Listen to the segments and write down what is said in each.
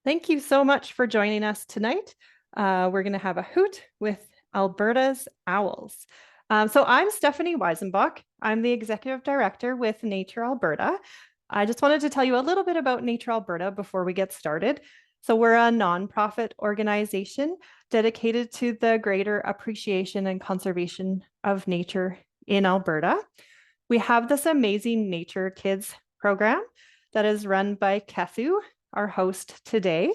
Thank you so much for joining us tonight. We're going to have a hoot with Alberta's owls. So I'm Stephanie Weisenbach. I'm the executive director with Nature Alberta. I just wanted to tell you a little bit about Nature Alberta before we get started. So we're a nonprofit organization dedicated to the greater appreciation and conservation of nature in Alberta. We have this amazing Nature Kids program that is run by Kethu, our host today.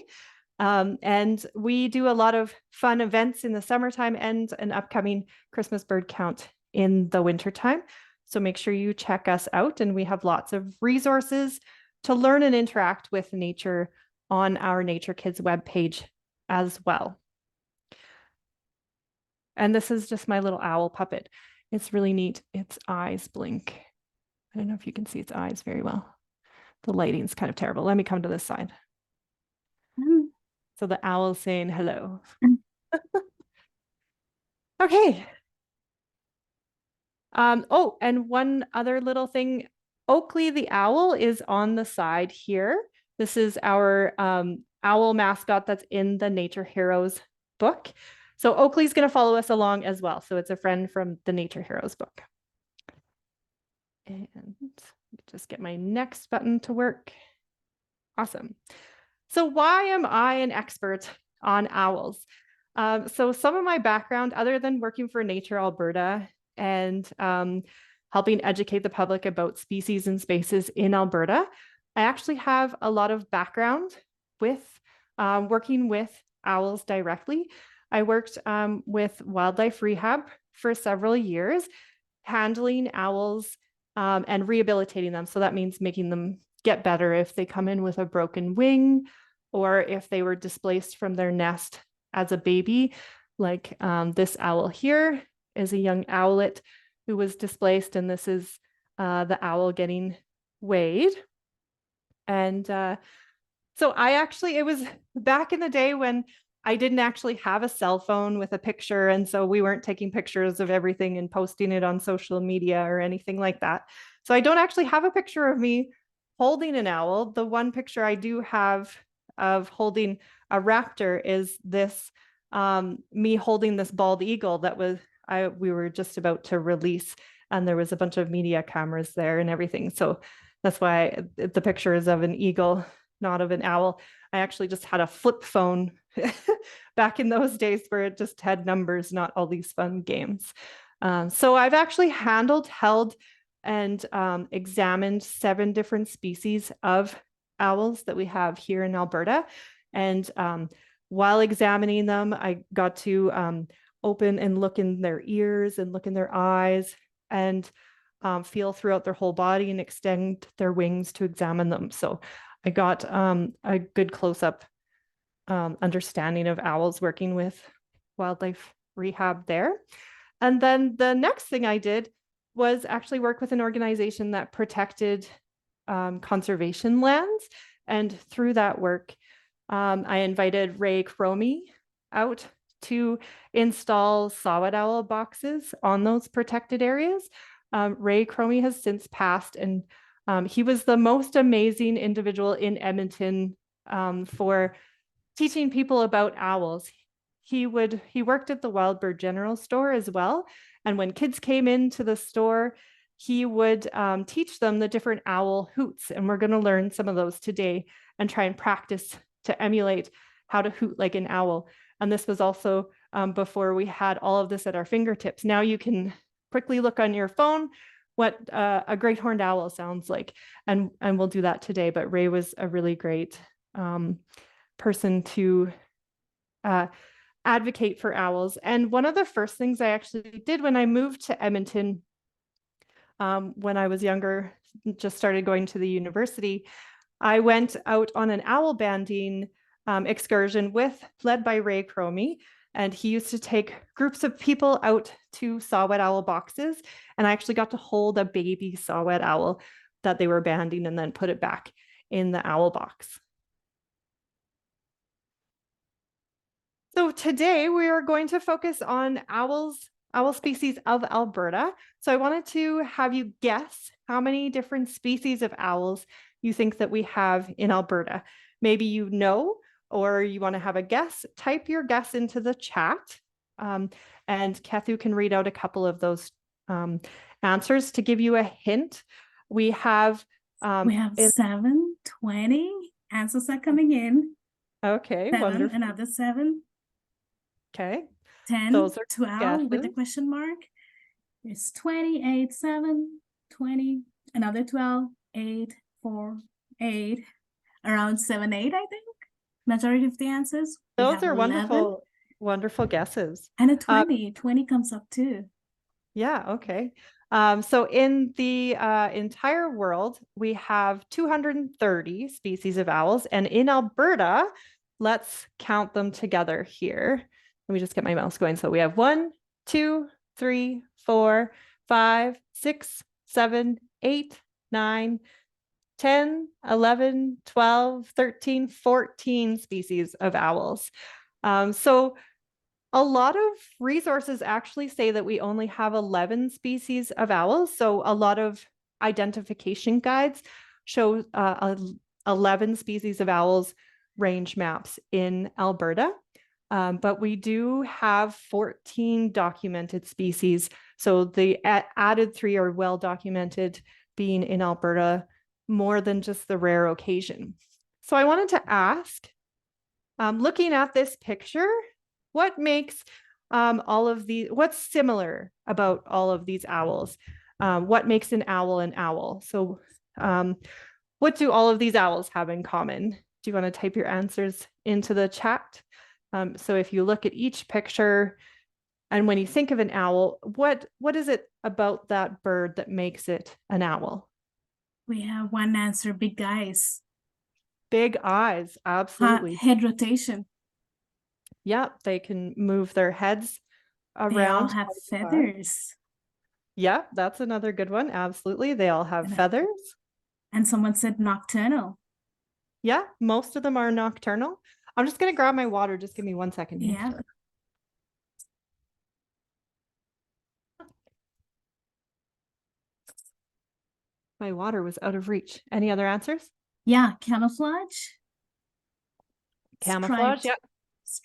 And we do a lot of fun events in the summertime and an upcoming Christmas bird count in the wintertime. So make sure you check us out. And we have lots of resources to learn and interact with nature on our Nature Kids webpage as well. And this is just my little owl puppet. It's really neat. Its eyes blink. I don't know if you can see its eyes very well. The lighting's kind of terrible. Let me come to this side. So the owl is saying hello. Okay. Oh, and one other little thing. Oakley the owl is on the side here. This is our owl mascot that's in the Nature Heroes book. So Oakley's going to follow us along as well. So it's a friend from the Nature Heroes book. And just get my next button to work. Awesome. So why am I an expert on owls? So some of my background, other than working for Nature Alberta and helping educate the public about species and spaces in Alberta, I actually have a lot of background with working with owls directly. I worked with wildlife rehab for several years, handling owls and rehabilitating them. So that means making them get better if they come in with a broken wing or if they were displaced from their nest as a baby. Like this owl here is a young owlet who was displaced, and this is the owl getting weighed. And so it was back in the day when I didn't actually have a cell phone with a picture. And so we weren't taking pictures of everything and posting it on social media or anything like that. So I don't actually have a picture of me holding an owl. The one picture I do have of holding a raptor is this, me holding this bald eagle that we were just about to release. And there was a bunch of media cameras there and everything. So that's why the picture is of an eagle, not of an owl. I actually just had a flip phone back in those days where it just had numbers, not all these fun games. So I've actually held, and examined 7 different species of owls that we have here in Alberta. And while examining them, I got to open and look in their ears and look in their eyes and feel throughout their whole body and extend their wings to examine them. So I got a good close-up understanding of owls working with wildlife rehab there. And then the next thing I did was actually work with an organization that protected conservation lands. And through that work, I invited Ray Cromie out to install saw-whet owl boxes on those protected areas. Ray Cromie has since passed, and he was the most amazing individual in Edmonton for teaching people about owls. He worked at the Wild Bird General Store as well. And when kids came into the store, he would teach them the different owl hoots. And we're going to learn some of those today and try and practice to emulate how to hoot like an owl. And this was also before we had all of this at our fingertips. Now you can quickly look on your phone what a great horned owl sounds like. And we'll do that today. But Ray was a really great person to advocate for owls. And one of the first things I actually did when I moved to Edmonton, when I was younger, just started going to the university, I went out on an owl banding excursion led by Ray Cromie. And he used to take groups of people out to saw-whet owl boxes. And I actually got to hold a baby saw-whet owl that they were banding and then put it back in the owl box. So today we are going to focus on owl species of Alberta. So I wanted to have you guess how many different species of owls you think that we have in Alberta. Maybe you know, or you want to have a guess, type your guess into the chat. And Kethu can read out a couple of those answers to give you a hint. We have 7, 20 answers are coming in. Okay, 7, wonderful. another 7. Okay. 10, Those are 12 with a guesses. question mark. It's 28, 7, 20, another 12, 8, 4, 8, around 7, 8, I think. Majority of the answers. Those are 11, wonderful guesses. and a 20. 20 comes up too. Yeah, okay. So in the entire world, we have 230 species of owls. And in Alberta, let's count them together here. Let me just get my mouse going. So we have 1, 2, 3, 4, 5, 6, 7, 8, 9, 10, 11, 12, 13, 14 species of owls. So a lot of resources actually say that we only have 11 species of owls. So a lot of identification guides show 11 species of owls range maps in Alberta. But we do have 14 documented species. So the added 3 are well documented, being in Alberta more than just the rare occasion. So I wanted to ask, looking at this picture, what makes what's similar about all of these owls? What makes an owl an owl? So what do all of these owls have in common? Do you want to type your answers into the chat? So if you look at each picture, and when you think of an owl, what is it about that bird that makes it an owl? We have one answer, big eyes. Big eyes, absolutely. Head rotation. Yeah, they can move their heads around. They all have feathers. Yeah, that's another good one. Absolutely. They all have feathers. And someone said nocturnal. Yeah, most of them are nocturnal. I'm just going to grab my water. Just give me 1 second here. Yeah. My water was out of reach. Any other answers? Yeah, camouflage. Camouflage, yeah.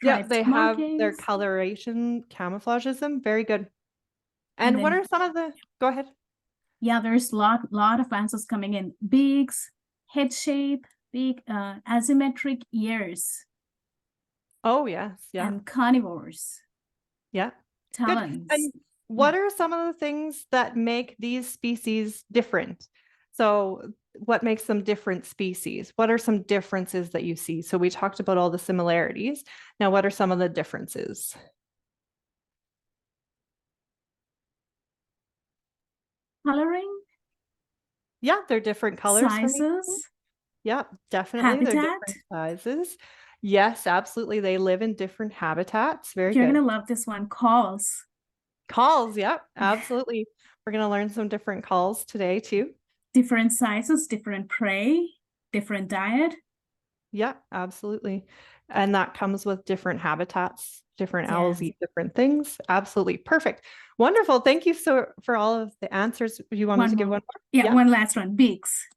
Yeah, they markings. have their coloration camouflages them. Very good. And what are some of the, go ahead. Yeah, there's a lot of answers coming in. Beaks, head shape, big asymmetric ears. Oh, yes. Yeah. And carnivores. Yeah. Talons. Good. And what are some of the things that make these species different? So what makes them different species? What are some differences that you see? So we talked about all the similarities. Now, what are some of the differences? Coloring. Yeah, they're different colors. Sizes. Yeah, definitely. Habitat. They're different sizes. Yes, absolutely. They live in different habitats. Very good. You're going to love this one. Calls. Calls. Yep, absolutely. We're going to learn some different calls today too. Different sizes, different prey, different diet. Yeah, absolutely. And that comes with different habitats. Different owls eat different things. Absolutely. Perfect. Wonderful. Thank you for all of the answers. You wanted to give one more? Yeah, one last one. Beaks.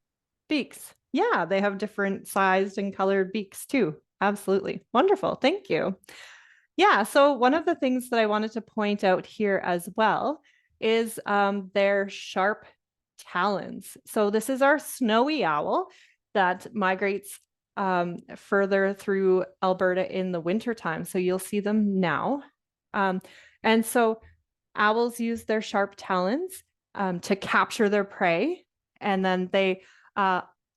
Beaks. Yeah, they have different sized and colored beaks too. Absolutely. Wonderful. Thank you. Yeah, so one of the things that I wanted to point out here as well is their sharp talons. So this is our snowy owl that migrates further through Alberta in the wintertime. So you'll see them now. And so owls use their sharp talons to capture their prey. And then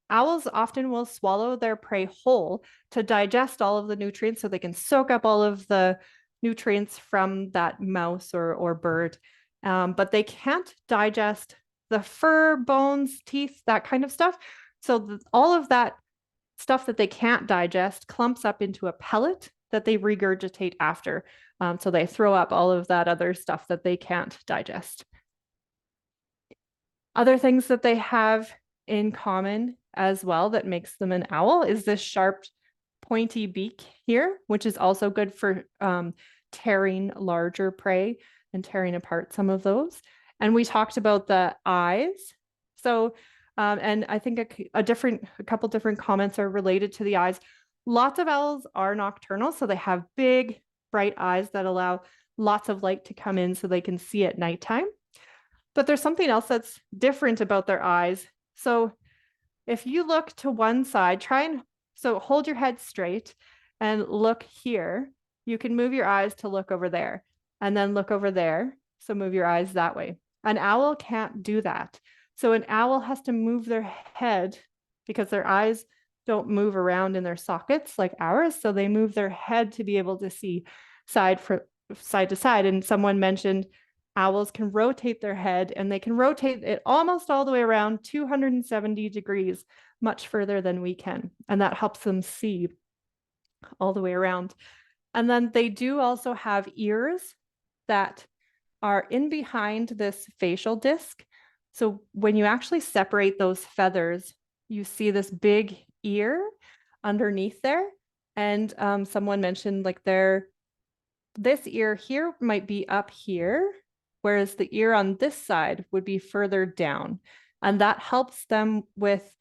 owls often will swallow their prey whole to digest all of the nutrients so they can soak up all of the nutrients from that mouse or bird. But they can't digest the fur, bones, teeth, that kind of stuff. So all of that stuff that they can't digest clumps up into a pellet that they regurgitate after. So they throw up all of that other stuff that they can't digest. Other things that they have in common as well that makes them an owl is this sharp, pointy beak here, which is also good for tearing larger prey and tearing apart some of those. And we talked about the eyes. So, and I think a couple different comments are related to the eyes. Lots of owls are nocturnal, so they have big, bright eyes that allow lots of light to come in so they can see at nighttime. But there's something else that's different about their eyes. So if you look to one side, so hold your head straight and look here. You can move your eyes to look over there and then look over there. So move your eyes that way. An owl can't do that. So an owl has to move their head because their eyes don't move around in their sockets like ours. So they move their head to be able to see side to side. And someone mentioned owls can rotate their head, and they can rotate it almost all the way around 270 degrees, much further than we can. And that helps them see all the way around. And then they do also have ears that are in behind this facial disc. So when you actually separate those feathers, you see this big ear underneath there. And someone mentioned like this ear here might be up here, whereas the ear on this side would be further down. And that helps them with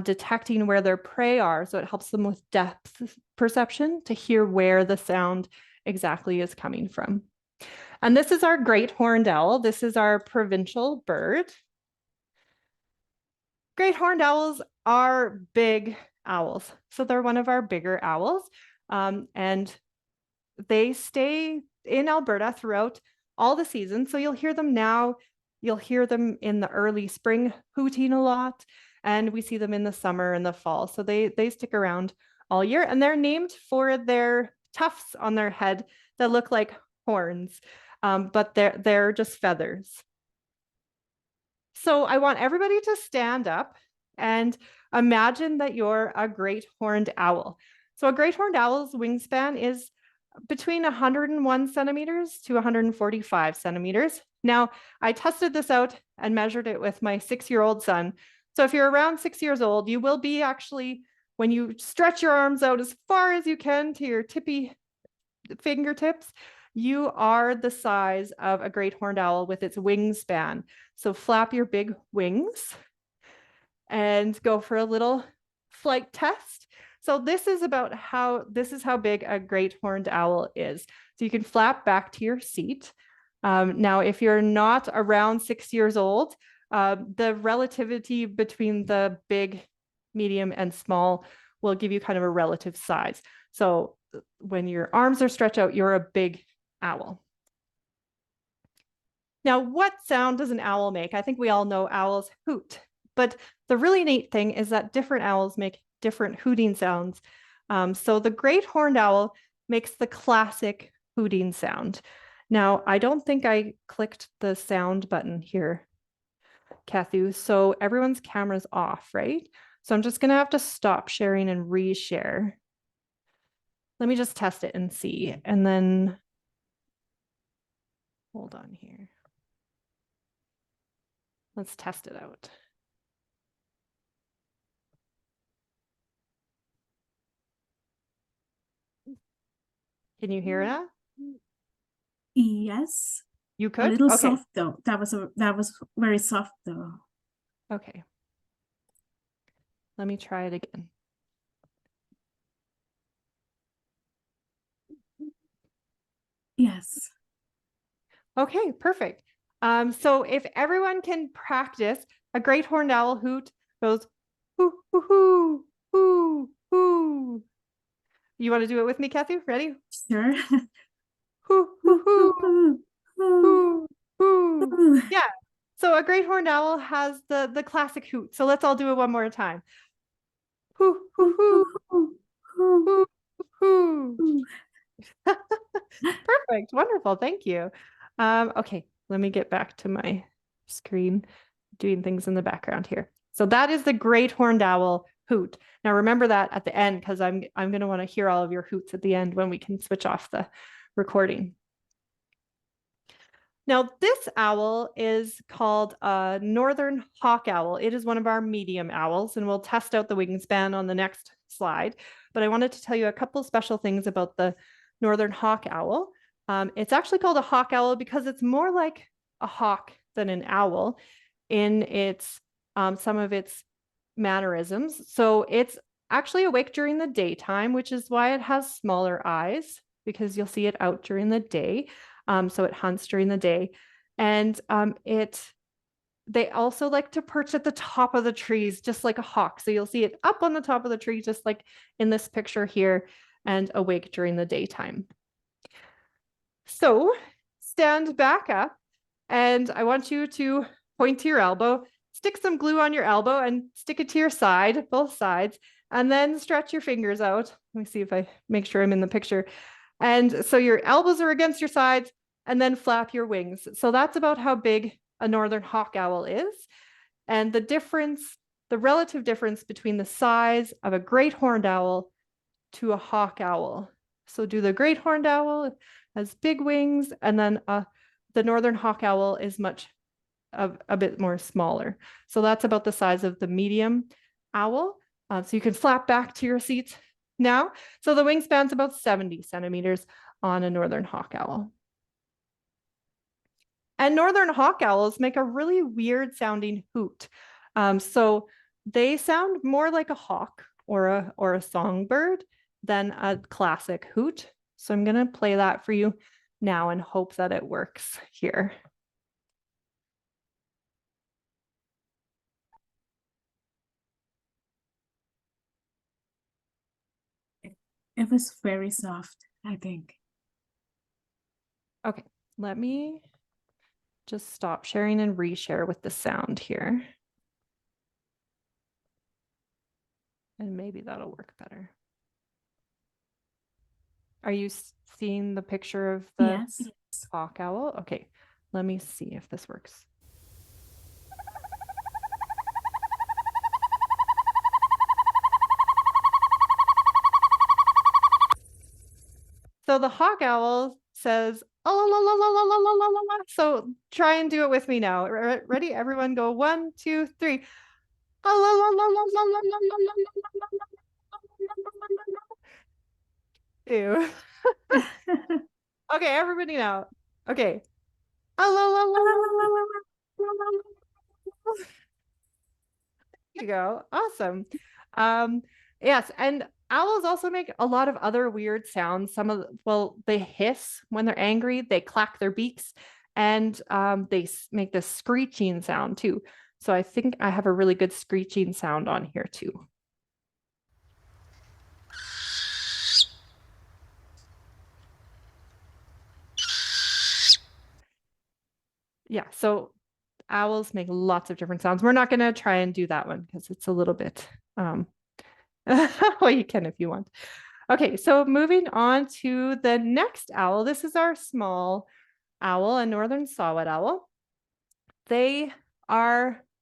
detecting where their prey are. So it helps them with depth perception to hear where the sound exactly is coming from. And this is our great horned owl. This is our provincial bird. Great horned owls are big owls. So they're one of our bigger owls. And they stay in Alberta throughout all the seasons. So you'll hear them now. You'll hear them in the early spring hooting a lot. And we see them in the summer and the fall. So they stick around all year. And they're named for their tufts on their head that look like horns, but they're just feathers. So I want everybody to stand up and imagine that you're a great horned owl. So a great horned owl's wingspan is between 101 centimeters to 145 centimeters. Now, I tested this out and measured it with my 6-year-old son. So if you're around 6 years old, you will be actually, when you stretch your arms out as far as you can to your tippy fingertips, you are the size of a great horned owl with its wingspan. So flap your big wings and go for a little flight test. So this is how big a great horned owl is. So you can flap back to your seat. Now, if you're not around 6 years old, the relativity between the big, medium, and small will give you kind of a relative size. So when your arms are stretched out, you're a big owl. Now, what sound does an owl make? I think we all know owls hoot, but the really neat thing is that different owls make different hooting sounds. So the great horned owl makes the classic hooting sound. Now, I don't think I clicked the sound button here, Kathu, so everyone's camera's off, right? So I'm just gonna have to stop sharing and reshare. Let me just test it and see, and then hold on here. Let's test it out. Can you hear that? Yes. You could? A little Okay. soft though. That was very soft though. Okay. Let me try it again. Yes. Okay, perfect. So if everyone can practice, a great horned owl hoot goes hoo, hoo, hoo, hoo, hoo. You want to do it with me, Kathy? Ready? Sure. Hoo, hoo, hoo, hoo, hoo. Yeah. So a great horned owl has the classic hoot. So let's all do it one more time. Hoo, hoo, hoo, hoo, hoo. Perfect. Wonderful. Thank you. Okay, let me get back to my screen, doing things in the background here. So that is the great horned owl hoot. Now remember that at the end, because I'm going to want to hear all of your hoots at the end when we can switch off the recording. Now this owl is called a northern hawk owl. It is one of our medium owls, and we'll test out the wingspan on the next slide. But I wanted to tell you a couple special things about the northern hawk owl. It's actually called a hawk owl because it's more like a hawk than an owl in its some of its mannerisms. So it's actually awake during the daytime, which is why it has smaller eyes, because you'll see it out during the day. So it hunts during the day. And they also like to perch at the top of the trees, just like a hawk. So you'll see it up on the top of the tree, just like in this picture here, and awake during the daytime. So stand back up, and I want you to point to your elbow, stick some glue on your elbow and stick it to your side, both sides, and then stretch your fingers out. Let me see if I make sure I'm in the picture. And so your elbows are against your sides, and then flap your wings. So that's about how big a northern hawk owl is. And the relative difference between the size of a great horned owl to a hawk owl. So do the great horned owl has big wings, and then the northern hawk owl is a bit more smaller. So that's about the size of the medium owl. So you can flap back to your seats now. So the wingspan's about 70 centimeters on a northern hawk owl. And northern hawk owls make a really weird sounding hoot. So they sound more like a hawk or a songbird than a classic hoot. So I'm going to play that for you now and hope that it works here. It was very soft, I think. Okay, let me just stop sharing and reshare with the sound here. And maybe that'll work better. Are you seeing the picture of the hawk owl? Okay, let me see if this works. So the hawk owl says, oh, so try and do it with me now. Ready? Everyone go 1, 2, 3. Ew. Okay, everybody now. Okay. There you go. Awesome. Yes, and owls also make a lot of other weird sounds. They hiss when they're angry, they clack their beaks, and they make this screeching sound too. So I think I have a really good screeching sound on here too. Yeah, so owls make lots of different sounds. We're not going to try and do that one because it's a little bit, well, you can if you want. Okay, so moving on to the next owl. This is our small owl, a northern saw-whet owl. They're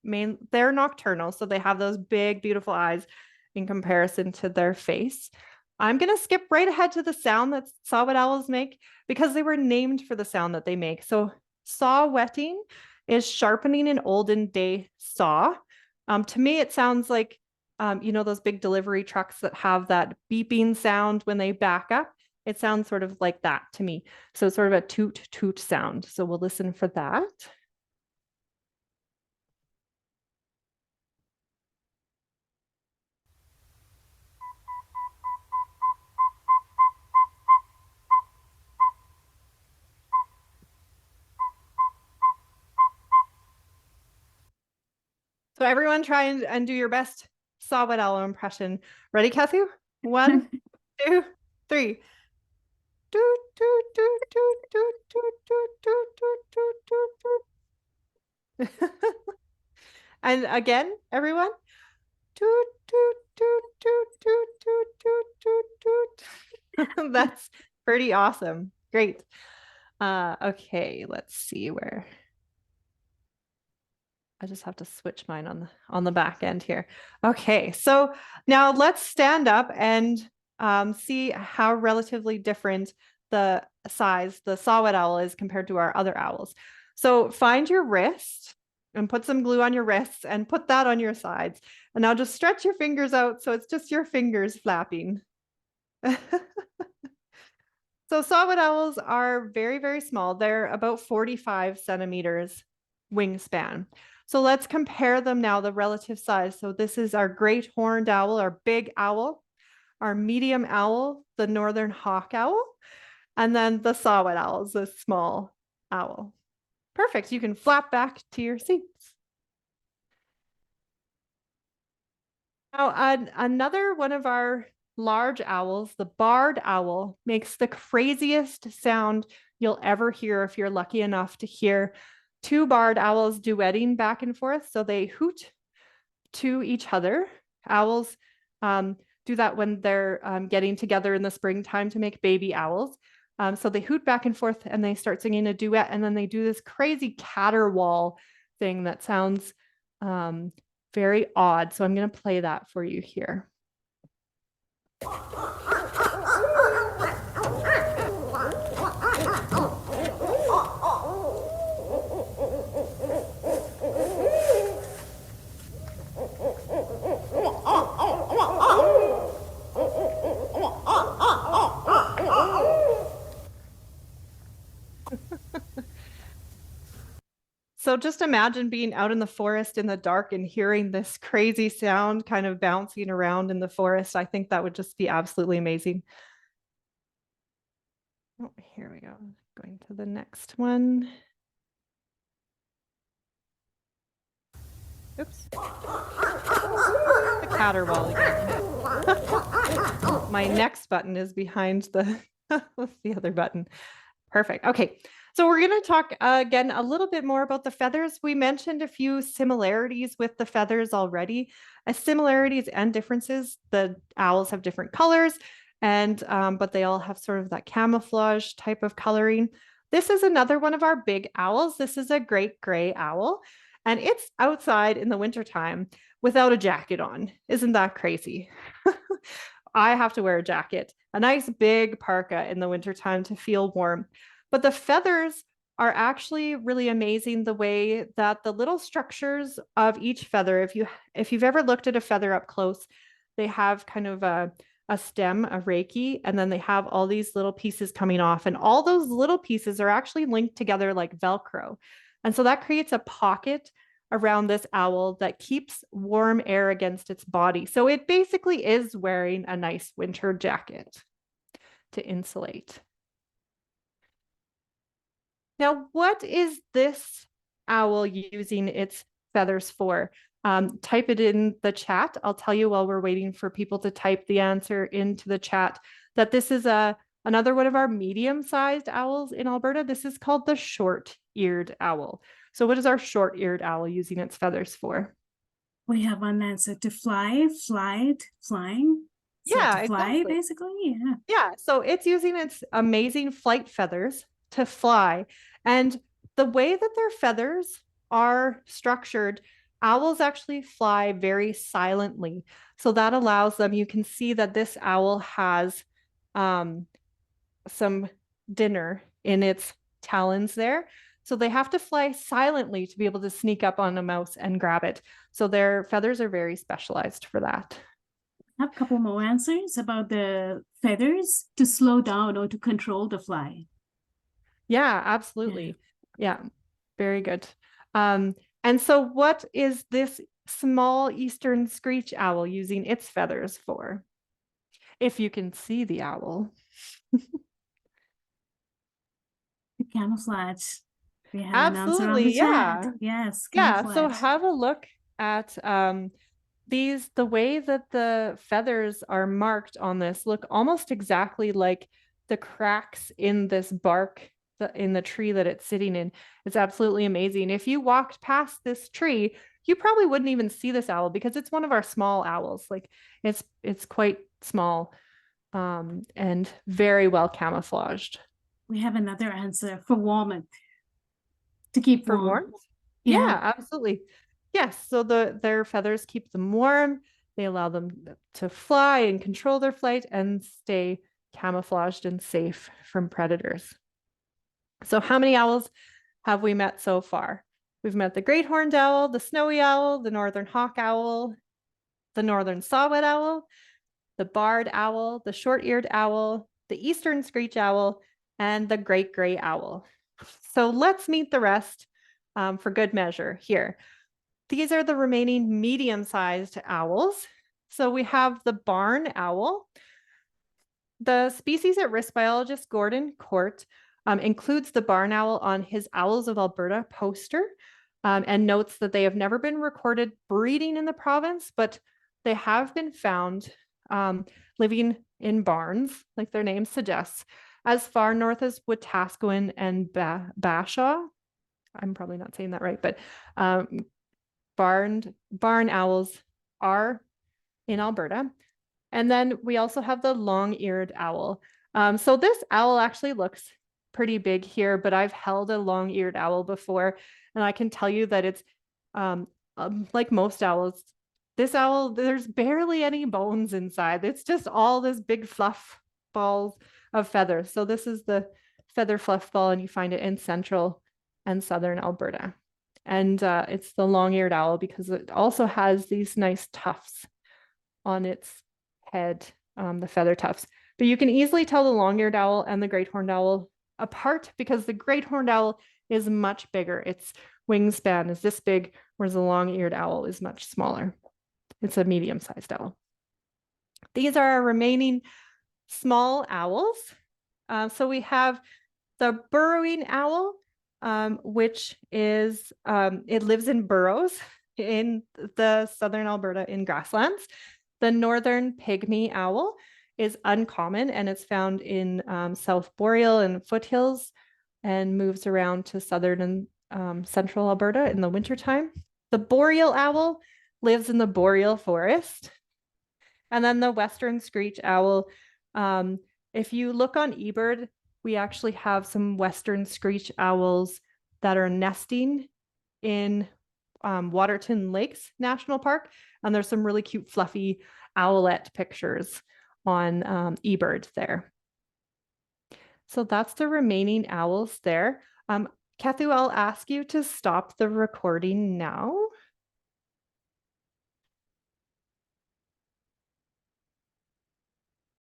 nocturnal, so they have those big, beautiful eyes in comparison to their face. I'm going to skip right ahead to the sound that saw-whet owls make because they were named for the sound that they make. So saw-whetting is sharpening an olden day saw. To me, it sounds like, those big delivery trucks that have that beeping sound when they back up. It sounds sort of like that to me. So sort of a toot toot sound. So we'll listen for that. So everyone try and do your best saw-whet owl impression. Ready, Kathy? 1, 2, 3. Doot, doot, doot, doot, doot, doot, doot, doot, doot, doot, doot. And again, everyone. Doot, doot, doot, doot, doot, doot, doot, doot, doot. That's pretty awesome. Great. Okay, let's see where. I just have to switch mine on the back end here. Okay, so now let's stand up and see how relatively different the saw-whet owl is compared to our other owls. So find your wrist and put some glue on your wrists and put that on your sides. And now just stretch your fingers out so it's just your fingers flapping. So saw-whet owls are very, very small. They're about 45 centimeters wingspan. So let's compare them now, the relative size. So this is our great horned owl, our big owl, our medium owl, the northern hawk owl, and then the saw-whet owl is a small owl. Perfect. You can flap back to your seats. Now, another one of our large owls, the barred owl, makes the craziest sound you'll ever hear if you're lucky enough to hear two barred owls duetting back and forth. So they hoot to each other. Owls do that when they're getting together in the springtime to make baby owls. So they hoot back and forth and they start singing a duet, and then they do this crazy caterwaul thing that sounds very odd. So I'm going to play that for you here. So just imagine being out in the forest in the dark and hearing this crazy sound kind of bouncing around in the forest. I think that would just be absolutely amazing. Oh, here we go. Going to the next one. Oops. The caterwaul again. My next button is behind the other button. Perfect. Okay. So we're going to talk again a little bit more about the feathers. We mentioned a few similarities with the feathers already. As similarities and differences, the owls have different colors, and but they all have sort of that camouflage type of coloring. This is another one of our big owls. This is a great gray owl, and it's outside in the wintertime without a jacket on. Isn't that crazy? I have to wear a jacket, a nice big parka in the wintertime to feel warm. But the feathers are actually really amazing, the way that the little structures of each feather, if you've ever looked at a feather up close, they have kind of a stem, a reiki, and then they have all these little pieces coming off. And all those little pieces are actually linked together like Velcro. And so that creates a pocket around this owl that keeps warm air against its body. So it basically is wearing a nice winter jacket to insulate. Now, what is this owl using its feathers for? Type it in the chat. I'll tell you while we're waiting for people to type the answer into the chat that this is another one of our medium-sized owls in Alberta. This is called the short-eared owl. So what is our short-eared owl using its feathers for? We have one answer to fly, flight, flying. So Yeah, to fly, exactly. basically. Yeah. Yeah, so it's using its amazing flight feathers to fly. And the way that their feathers are structured, owls actually fly very silently. So that allows them, you can see that this owl has some dinner in its talons there. So they have to fly silently to be able to sneak up on a mouse and grab it. So their feathers are very specialized for that. I have a couple more answers about the feathers to slow down or to control the fly. Yeah, absolutely. Yeah, very good. And so what is this small eastern screech owl using its feathers for? If you can see the owl. The camouflage. We have an answer on Absolutely, the yeah. chat. Yes, Yeah, so camouflage. have a look at the way that the feathers are marked on this look almost exactly like the cracks in this bark in the tree that it's sitting in. It's absolutely amazing. If you walked past this tree, you probably wouldn't even see this owl because it's one of our small owls. Like it's quite small and very well camouflaged. We have another answer for warmth. To keep For warm. warmth? Yeah. Yeah, absolutely. Yes, so their feathers keep them warm. They allow them to fly and control their flight and stay camouflaged and safe from predators. So how many owls have we met so far? We've met the great horned owl, the snowy owl, the northern hawk owl, the northern saw-whet owl, the barred owl, the short-eared owl, the eastern screech owl, and the great gray owl. So let's meet the rest for good measure here. These are the remaining medium-sized owls. So we have the barn owl. The species at risk biologist Gordon Court includes the barn owl on his Owls of Alberta poster and notes that they have never been recorded breeding in the province, but they have been found living in barns, like their name suggests, as far north as Wetaskiwin and Bashaw. I'm probably not saying that right, but barn owls are in Alberta. And then we also have the long-eared owl. So this owl actually looks pretty big here, but I've held a long-eared owl before, and I can tell you that it's like most owls. This owl, there's barely any bones inside. It's just all this big fluff balls of feathers. So this is the feather fluff ball, and you find it in central and southern Alberta. And it's the long-eared owl because it also has these nice tufts on its head, the feather tufts. But you can easily tell the long-eared owl and the great horned owl apart because the great horned owl is much bigger. Its wingspan is this big, whereas the long-eared owl is much smaller. It's a medium-sized owl. These are our remaining small owls. So we have the burrowing owl, which is, it lives in burrows in the southern Alberta in grasslands. The northern pygmy owl is uncommon and it's found in South Boreal and foothills and moves around to southern and central Alberta in the wintertime. The boreal owl lives in the boreal forest. And then the western screech owl, if you look on eBird, we actually have some western screech owls that are nesting in Waterton Lakes National Park. And there's some really cute fluffy owlet pictures on eBird there. So that's the remaining owls there. Kethu, I'll ask you to stop the recording now.